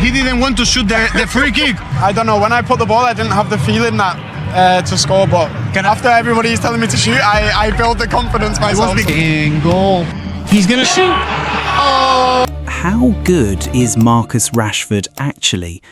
he didn't want to shoot the free kick. I don't know, when I put the ball I didn't have the feeling that to score, but after everybody's telling me to shoot, I built the confidence myself. In goal. He's gonna shoot. Oh! How good is Marcus Rashford actually?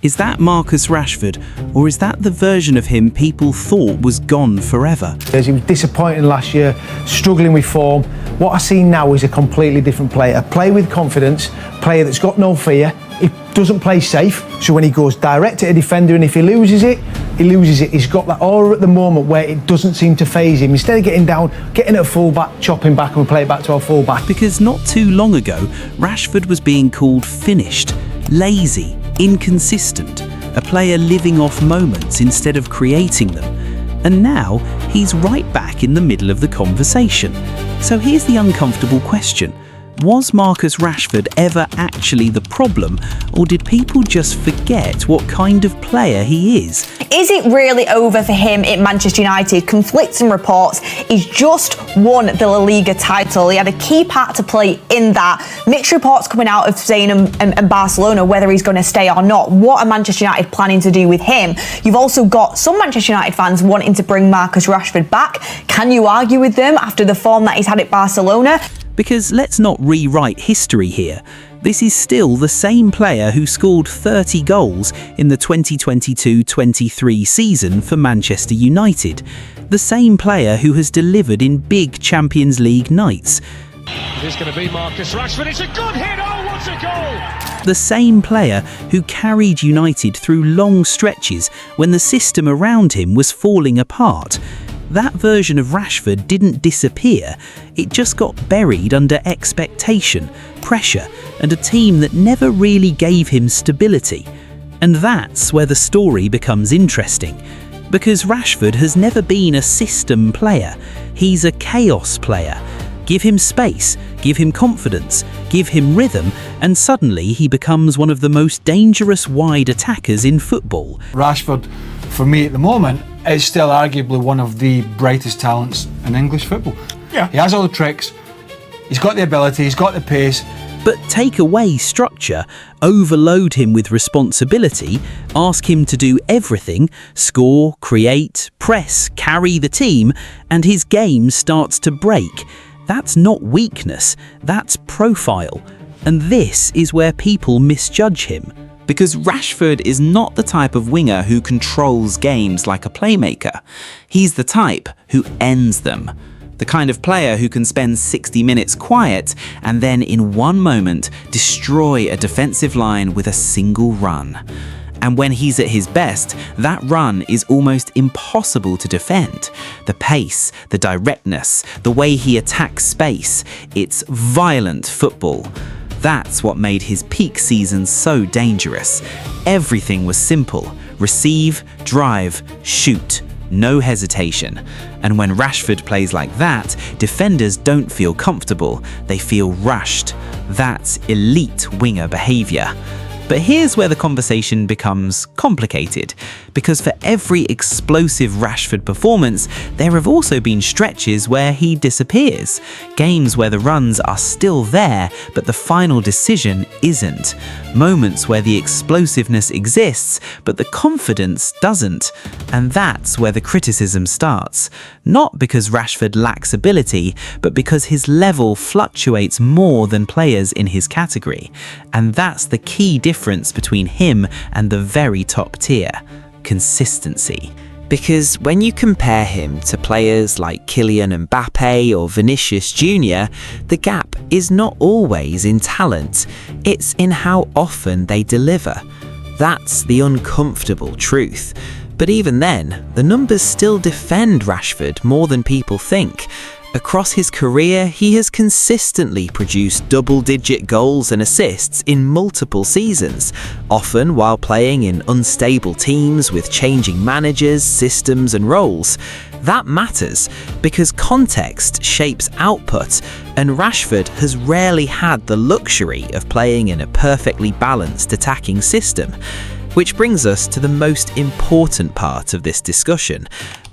Is that Marcus Rashford, or is that the version of him people thought was gone forever? He was disappointing last year, struggling with form. What I see now is a completely different player. A player with confidence, a player that's got no fear. He doesn't play safe, so when he goes direct at a defender and if he loses it, he loses it. He's got that aura at the moment where it doesn't seem to faze him. Instead of getting down, getting at a full-back, chopping back and we play it back to our full-back. Because not too long ago, Rashford was being called finished, lazy, inconsistent, a player living off moments instead of creating them. And now, he's right back in the middle of the conversation. So here's the uncomfortable question. Was Marcus Rashford ever actually the problem, or did people just forget what kind of player he is? Is it really over for him at Manchester United? Conflicting reports. He's just won the La Liga title. He had a key part to play in that. Mixed reports coming out of Spain and Barcelona, whether he's going to stay or not. What are Manchester United planning to do with him? You've also got some Manchester United fans wanting to bring Marcus Rashford back. Can you argue with them after the form that he's had at Barcelona? Because let's not rewrite history here. This is still the same player who scored 30 goals in the 2022-23 season for Manchester United. The same player who has delivered in big Champions League nights. It is going to be Marcus Rashford. It's a good hit. Oh, what a goal! The same player who carried United through long stretches when the system around him was falling apart. That version of Rashford didn't disappear, it just got buried under expectation, pressure, and a team that never really gave him stability. And that's where the story becomes interesting. Because Rashford has never been a system player, he's a chaos player. Give him space, give him confidence, give him rhythm, and suddenly he becomes one of the most dangerous wide attackers in football. Rashford, for me at the moment, is still arguably one of the brightest talents in English football. Yeah. He has all the tricks, he's got the ability, he's got the pace. But take away structure, overload him with responsibility, ask him to do everything, score, create, press, carry the team, and his game starts to break. That's not weakness, that's profile. And this is where people misjudge him. Because Rashford is not the type of winger who controls games like a playmaker. He's the type who ends them. The kind of player who can spend 60 minutes quiet and then in one moment destroy a defensive line with a single run. And when he's at his best, that run is almost impossible to defend. The pace, the directness, the way he attacks space, it's violent football. That's what made his peak season so dangerous. Everything was simple. Receive, drive, shoot. No hesitation. And when Rashford plays like that, defenders don't feel comfortable. They feel rushed. That's elite winger behaviour. But here's where the conversation becomes complicated, because for every explosive Rashford performance, there have also been stretches where he disappears, games where the runs are still there, but the final decision isn't, moments where the explosiveness exists, but the confidence doesn't, and that's where the criticism starts. Not because Rashford lacks ability, but because his level fluctuates more than players in his category, and that's the key difference between him and the very top tier: consistency. Because when you compare him to players like Kylian Mbappe or Vinicius Jr., the gap is not always in talent, it's in how often they deliver. That's the uncomfortable truth. But even then, the numbers still defend Rashford more than people think. Across his career, he has consistently produced double-digit goals and assists in multiple seasons, often while playing in unstable teams with changing managers, systems and roles. That matters because context shapes output, and Rashford has rarely had the luxury of playing in a perfectly balanced attacking system. Which brings us to the most important part of this discussion.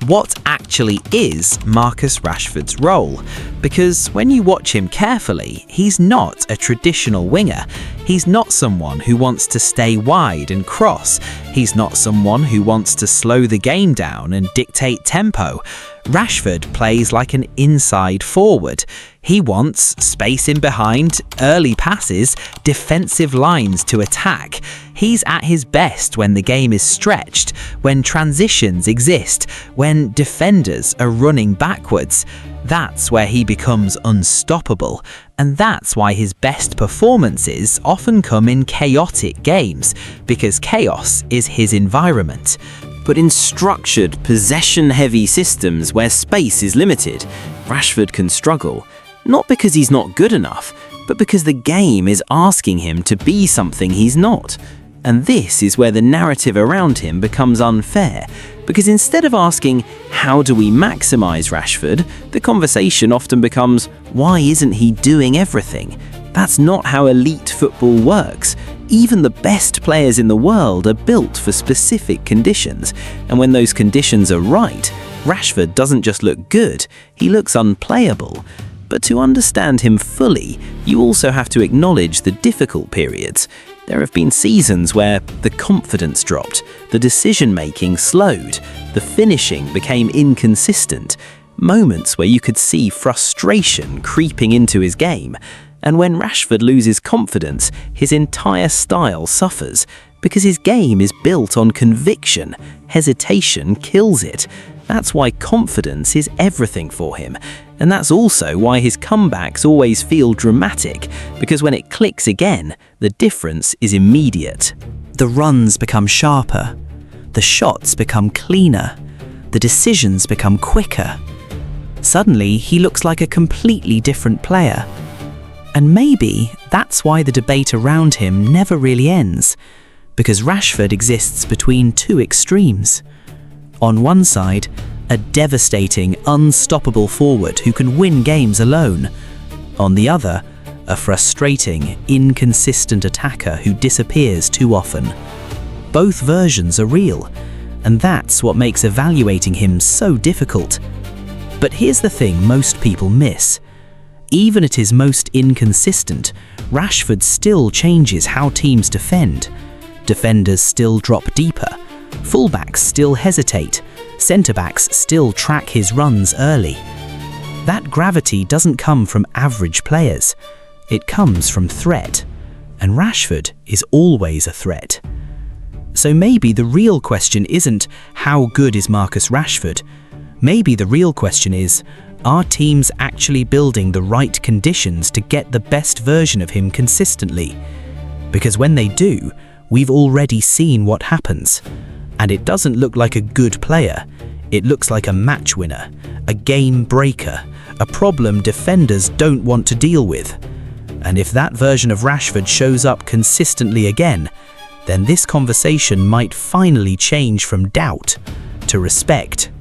What actually is Marcus Rashford's role? Because when you watch him carefully, he's not a traditional winger. He's not someone who wants to stay wide and cross. He's not someone who wants to slow the game down and dictate tempo. Rashford plays like an inside forward. He wants space in behind, early passes, defensive lines to attack. He's at his best when the game is stretched, when transitions exist, when defenders are running backwards. That's where he becomes unstoppable, and that's why his best performances often come in chaotic games, because chaos is his environment. But in structured, possession-heavy systems where space is limited, Rashford can struggle. Not because he's not good enough, but because the game is asking him to be something he's not. And this is where the narrative around him becomes unfair, because instead of asking, how do we maximise Rashford, the conversation often becomes, why isn't he doing everything? That's not how elite football works. Even the best players in the world are built for specific conditions, and when those conditions are right, Rashford doesn't just look good, he looks unplayable. But to understand him fully, you also have to acknowledge the difficult periods. There have been seasons where the confidence dropped, the decision-making slowed, the finishing became inconsistent, moments where you could see frustration creeping into his game. And when Rashford loses confidence, his entire style suffers, because his game is built on conviction. Hesitation kills it. That's why confidence is everything for him. And that's also why his comebacks always feel dramatic, because when it clicks again, the difference is immediate. The runs become sharper, the shots become cleaner, the decisions become quicker. Suddenly, he looks like a completely different player. And maybe that's why the debate around him never really ends, because Rashford exists between two extremes. On one side, a devastating, unstoppable forward who can win games alone. On the other, a frustrating, inconsistent attacker who disappears too often. Both versions are real, and that's what makes evaluating him so difficult. But here's the thing most people miss. Even at his most inconsistent, Rashford still changes how teams defend. Defenders still drop deeper, fullbacks still hesitate, centre-backs still track his runs early. That gravity doesn't come from average players, it comes from threat, and Rashford is always a threat. So maybe the real question isn't, how good is Marcus Rashford? Maybe the real question is, are teams actually building the right conditions to get the best version of him consistently? Because when they do, we've already seen what happens. And it doesn't look like a good player. It looks like a match winner, a game breaker, a problem defenders don't want to deal with. And if that version of Rashford shows up consistently again, then this conversation might finally change from doubt to respect.